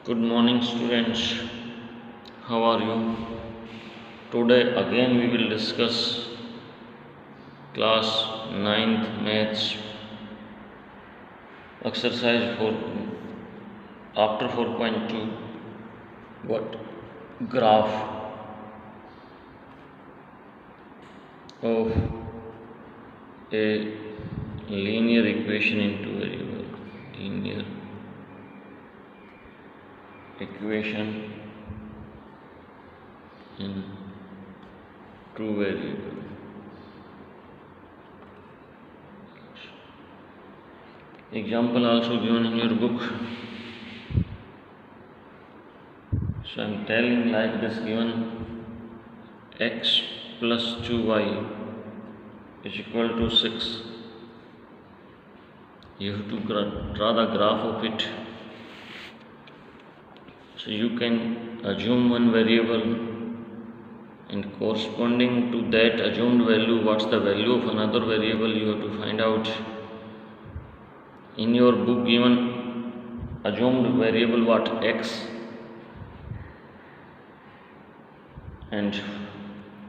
Good morning, students. How are you? Today again we will discuss class 9th maths exercise for after 4.2. What? Graph of a linear equation into variable. Linear equation in two variable. Example also given in your book. So I am telling like this, given x plus 2y is equal to 6. You have to draw the graph of it. So you can assume one variable and corresponding to that assumed value, what's the value of another variable, you have to find out. In your book given assumed variable what? X, and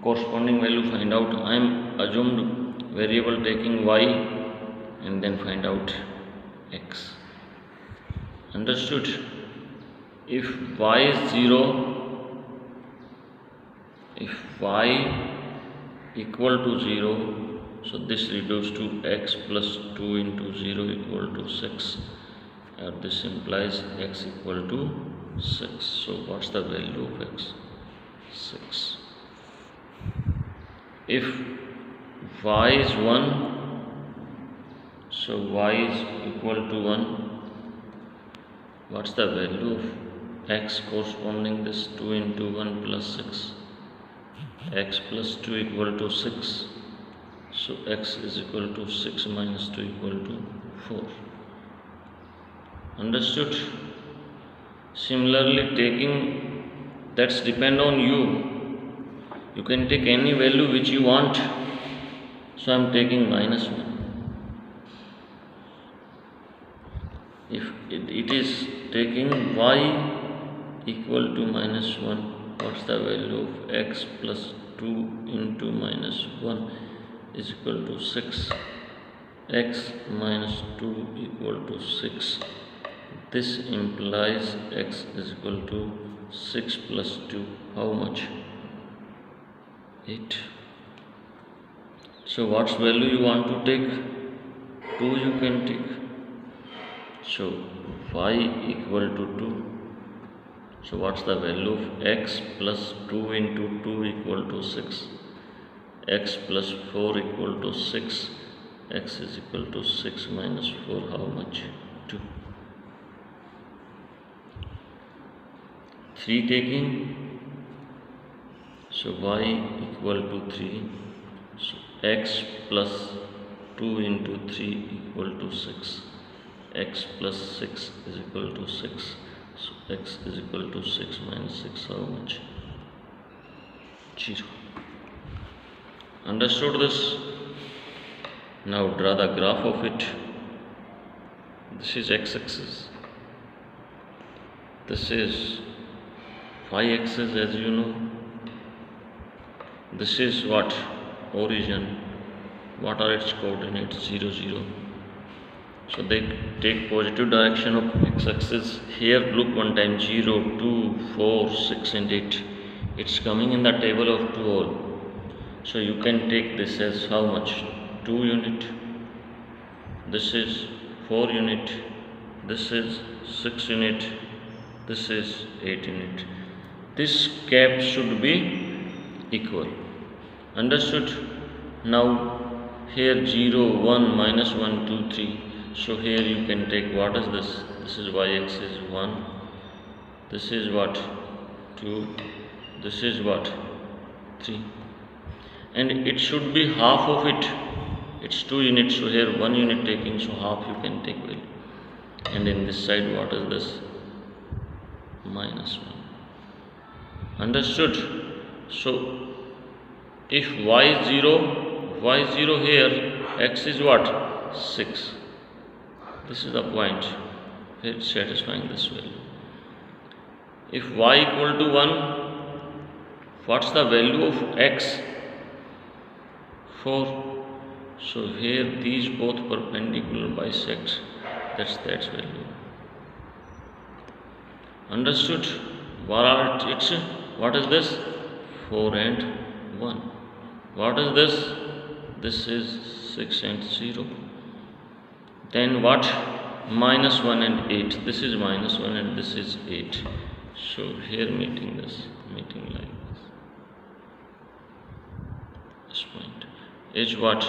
corresponding value find out. I am assumed variable taking y and then find out x. Understood? If y is 0, if y equal to 0, so this reduces to x plus 2 into 0 equal to 6, and this implies x equal to 6. So what's the value of x? 6. If y is 1, so y is equal to 1, what's the value of x corresponding this? 2 into 1 plus 6. X plus 2 equal to 6. So x is equal to 6 minus 2 equal to 4. Understood? Similarly, taking, that's depend on you. You can take any value which you want. So I am taking minus 1. If it is taking y equal to minus 1, what's the value of x plus 2 into minus 1 is equal to 6. X minus 2 equal to 6. This implies x is equal to 6 plus 2. How much? 8. So what's value you want to take? 2 you can take. So y equal to 2. So what's the value of x plus 2 into 2 equal to 6. X plus 4 equal to 6. X is equal to 6 minus 4. How much? 2. 3 taking. So y equal to 3. So x plus 2 into 3 equal to 6. X plus 6 is equal to 6. So x is equal to 6 minus 6. How much? 0. Understood this? Now draw the graph of it. This is x-axis. This is y-axis, as you know. This is what? Origin. What are its coordinates? 0, 0. So they take positive direction of x-axis. Here look one time, 0, 2, 4, 6 and 8. It's coming in the table of 2 all. So you can take this as how much? 2 unit. This is 4 unit. This is 6 unit. This is 8 unit. This gap should be equal. Understood? Now here 0, 1, minus 1, 2, 3. So here you can take, what is this? This is y-axis 1. This is what? 2. This is what? 3. And it should be half of it. It's 2 units. So here 1 unit taking, so half you can take value. And in this side, what is this? Minus 1. Understood? So if y is 0 here, x is what? 6. This is the point. It's satisfying this value. If y equal to 1, what's the value of x? 4. So here these both perpendicular bisect. That's value. Understood? What is this? 4 and 1. What is this? This is 6 and 0. Then what? Minus 1 and 8. This is minus 1 and this is 8. So here meeting like this. This point is what?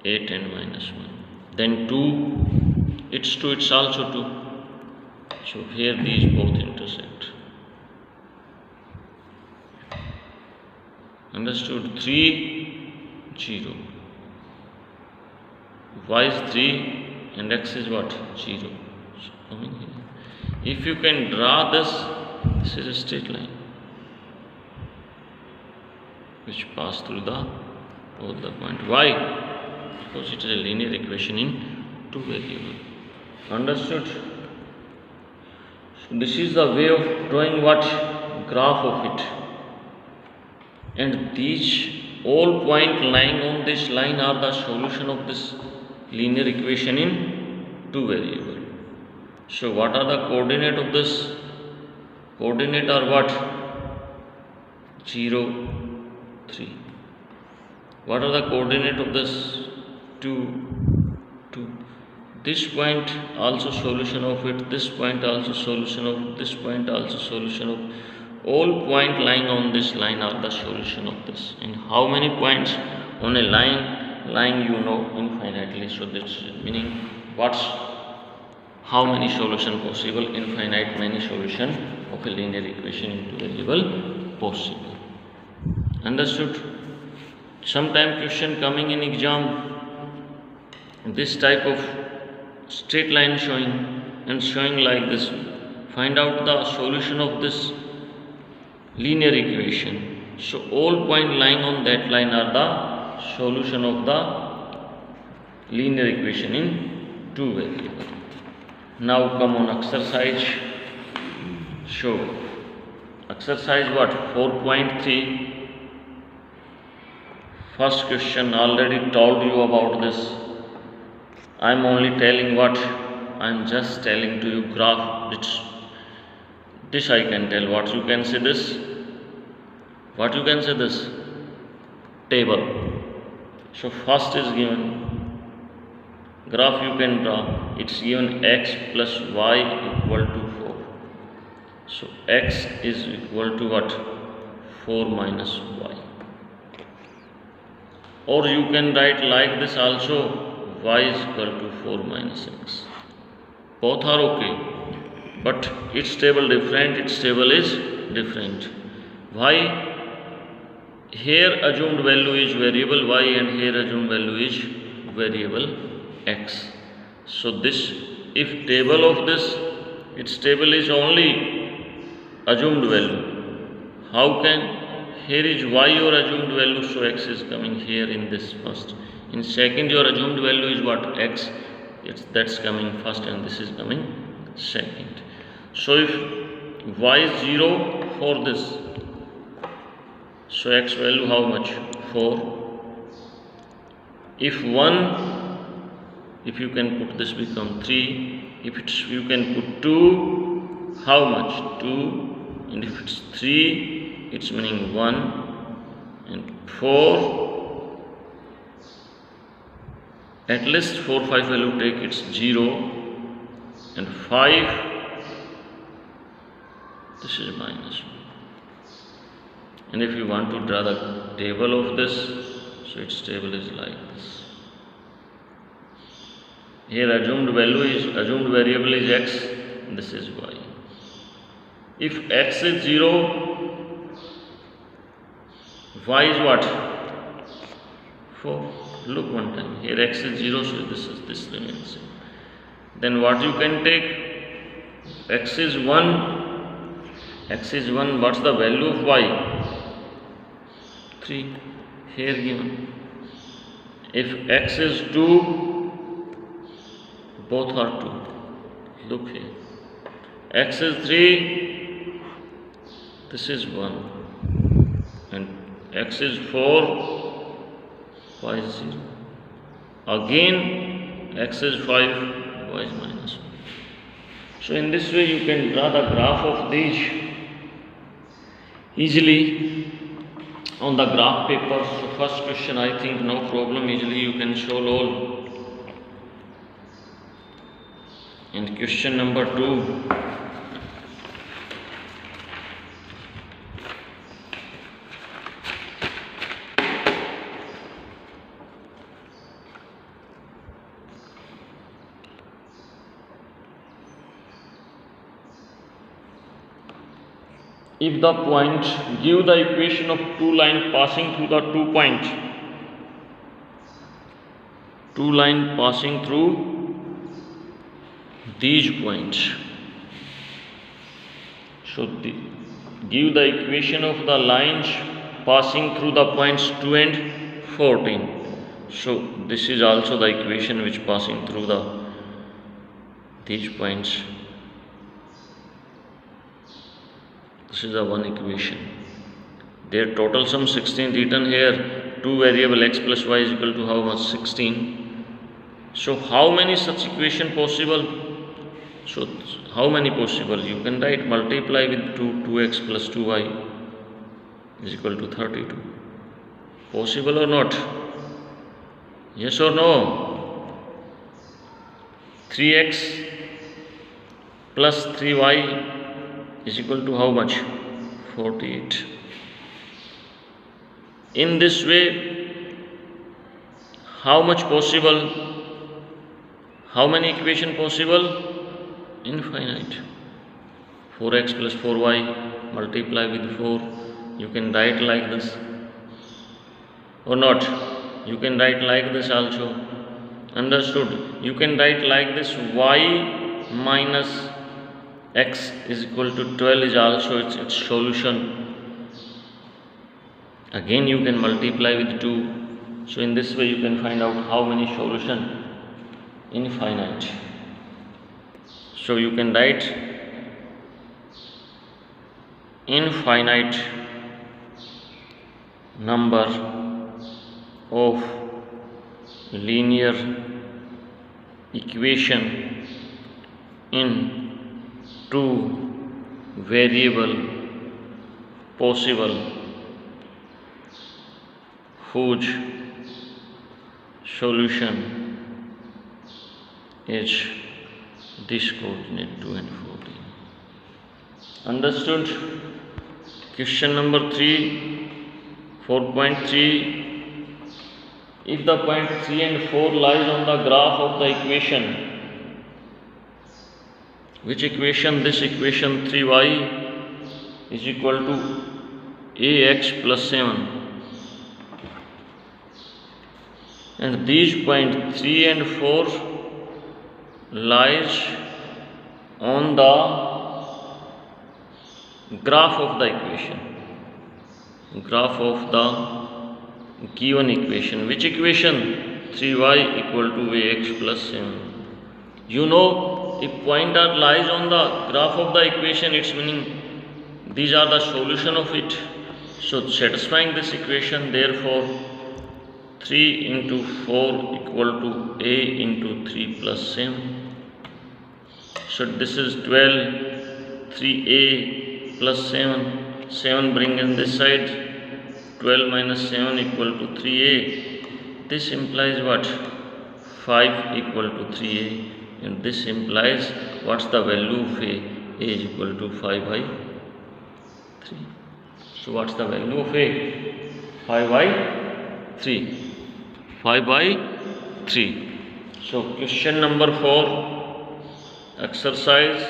8 and minus 1. Then 2. It's 2, it's also 2. So here these both intersect. Understood? 3, 0. Y is 3 and x is what? 0. So coming here. If you can draw this is a straight line which pass through all the point. Why? Because it is a linear equation in 2 variables. Understood? So this is the way of drawing what? Graph of it. And these all points lying on this line are the solution of this linear equation in 2 variables. So what are the coordinates of this? Coordinates are what? 0, 3. What are the coordinates of this? 2, 2. This point also solution of it, this point also solution of, this point also solution of. All points lying on this line are the solution of this. And how many points on a line you know infinitely. So that's meaning how many solution possible? Infinite many solution of a linear equation in 2 variable possible. Understood? Sometime question coming in exam, this type of straight line showing like this. Find out the solution of this linear equation. So all points lying on that line are the solution of the linear equation in 2 variables. Now come on exercise. Show exercise what? 4.3. First question already told you about this. I am only telling what? I am just telling to you graph. This I can tell. What you can say this? What you can say this? Table. So first is given. Graph you can draw. It's given x plus y equal to 4. So x is equal to what? 4 minus y. Or you can write like this also. Y is equal to 4 minus x. Both are okay. But its table different, its table is different. Why? Here assumed value is variable y and here assumed value is variable x. So this, if table of this, its table is only assumed value. How can? Here is y your assumed value, so x is coming here in this first. In second your assumed value is what? X. That's coming first and this is coming second. So if y is 0 for this, so x value how much? 4. If 1, if you can put this become 3. If you can put 2, how much? 2. And if it's 3, it's meaning 1. And 4, at least 4, 5 value take, it's 0. And 5, this is minus 1. And if you want to draw the table of this, so its table is like this. Here assumed variable is x, and this is y. If x is 0, y is what? 4. Look one time. Here x is 0, so this remains same. Then what you can take? X is 1. X is 1. What's the value of y? 3. Here given. If x is 2, both are 2. Look here. x is 3, this is 1, and x is 4, y is 0. Again x is 5, y is minus 1. So in this way you can draw the graph of these easily on the graph paper. So first question, I think no problem, easily you can solve all. And question number 2. If the point, give the equation of two lines passing through the 2 points. Two lines passing through these points. So give the equation of the lines passing through the points 2 and 14. So this is also the equation which passing through these points. This is the one equation. Their total sum 16 written here. 2 variable x plus y is equal to how much? 16. So how many such equation possible? So how many possible? You can write multiply with 2x plus 2y is equal to 32. Possible or not? Yes or no? 3x plus 3y is equal to how much? 48. In this way, how much possible? How many equation possible? Infinite. 4x plus 4y multiply with 4. You can write like this or not? You can write like this also. Understood? You can write like this, y minus x is equal to 12 is also its solution. Again you can multiply with 2. So in this way you can find out how many solution? Infinite. So you can write infinite number of linear equation in 2 variable possible whose solution is this coordinate 2 and 14. Understood? Question number 3, 4.3. If the point 3 and 4 lies on the graph of the equation, which equation? This equation 3y is equal to ax plus 7. And these points 3 and 4 lies on the graph of the equation. Graph of the given equation. Which equation? 3y equal to ax plus 7. You know, if pointer lies on the graph of the equation, it's meaning these are the solution of it. So satisfying this equation, therefore 3 into 4 equal to a into 3 plus 7. So this is 12, 3a plus 7. 7 bring in this side. 12 minus 7 equal to 3a. This implies what? 5 equal to 3a. And this implies what's the value of a? A is equal to 5 by 3. So what's the value of a? 5 by 3. 5 by 3. So question number 4, exercise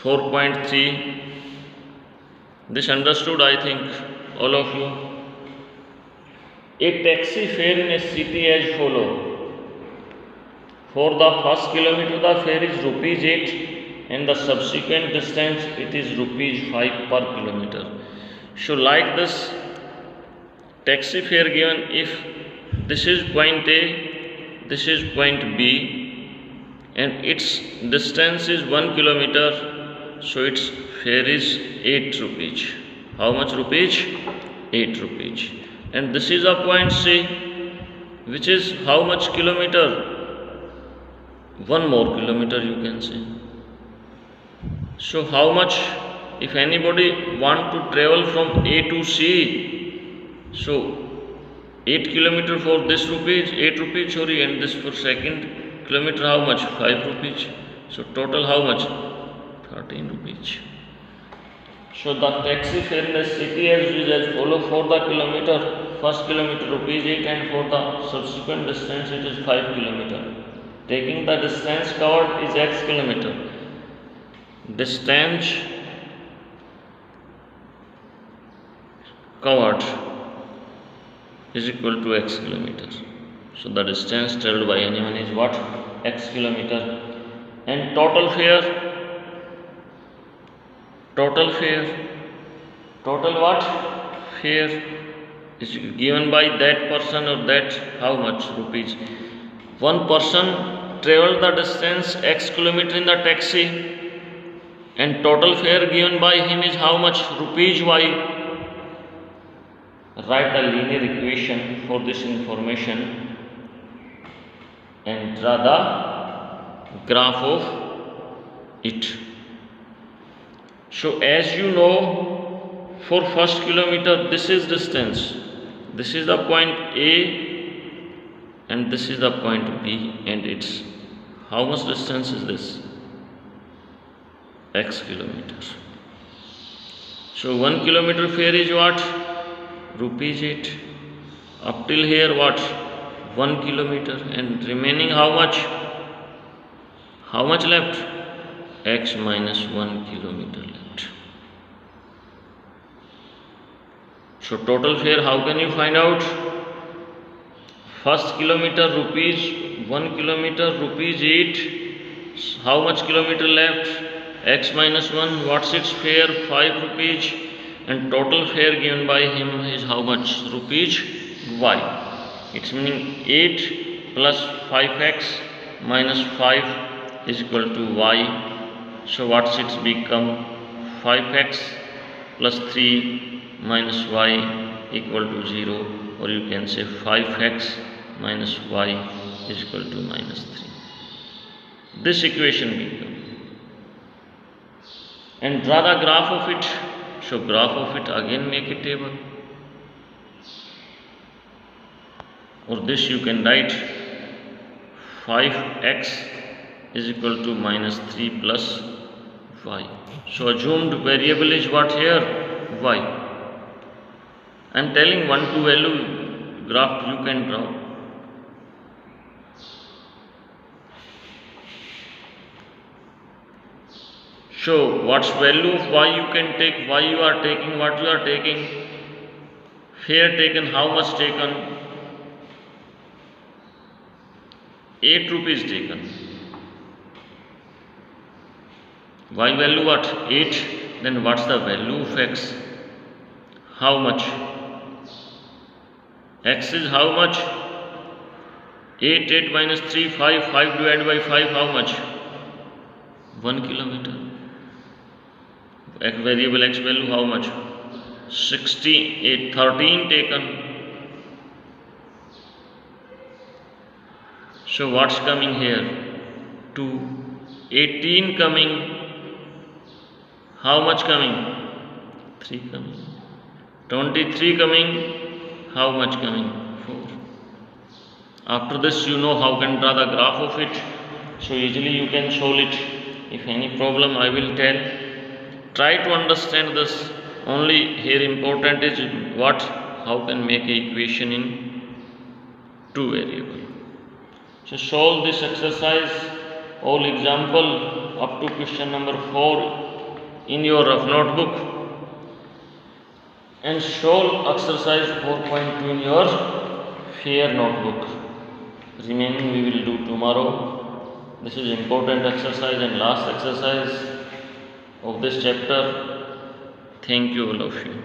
4.3. This understood, I think, all of you. A taxi fare in a city as follow. For the first kilometer the fare is rupees 8 and the subsequent distance it is rupees 5 per kilometer. So like this taxi fare given, if this is point A, this is point B, and its distance is 1 kilometer, so its fare is 8 rupees. How much rupees? 8 rupees. And this is a point C, which is how much kilometer? 1 more kilometer, you can say. So how much, if anybody want to travel from A to C, so 8 kilometer for this rupees, 8 rupees, sorry, and this for second kilometer how much? 5 rupees. So total how much? 13 rupees. So the taxi fare in the city is as follow: for the kilometer, first kilometer rupees 8, and for the subsequent distance it is 5 kilometer. Taking the distance covered is x kilometer. Distance covered is equal to x kilometer. So the distance traveled by anyone is what? X kilometer. And total fare, total what? Fare is given by that person or that how much rupees. One person traveled the distance x kilometer in the taxi, and total fare given by him is how much? Rupees y. Write a linear equation for this information and draw the graph of it. So as you know, for first kilometer, this is distance, this is the point A and this is the point B, and it's how much distance is this? X kilometers. So 1 kilometer fare is what? Rupees 8. Up till here what? 1 kilometer, and remaining how much? How much left? X minus 1 kilometer left. So total fare how can you find out? First kilometer rupees, 1 kilometer rupees 8. How much kilometer left? X minus 1. What's its fare? 5 rupees. And total fare given by him is how much? Rupees y. It's meaning 8 plus 5x minus 5 is equal to y. So what's it become? 5x plus 3 minus y equal to 0, or you can say 5x minus y is equal to minus 3. This equation become. And draw the graph of it. So graph of it, again make a table, or this you can write 5x is equal to minus 3 plus y. So assumed variable is what here? Y. I am telling 1 to value graph you can draw. So what's value of y you can take? Y you are taking, what you are taking? Fare taken, how much taken? 8 rupees taken. Y value what? 8. Then what's the value of x? How much? X is how much? 8, 8 minus 3, 5, 5 divided by 5, how much? 1 kilometer. X variable x value how much? 68, 13 taken. So what's coming here? 2, 18 coming. How much coming? 3 coming. 23 coming. How much coming? 4. After this you know how can draw the graph of it. So easily you can solve it. If any problem I will tell. Try to understand this. Only here important is what? How can make a equation in 2 variable. So solve this exercise, all example up to question number 4 in your rough notebook, and solve exercise 4.2 in your fair notebook. Remaining we will do tomorrow. This is important exercise and last exercise of this chapter. Thank you all of you.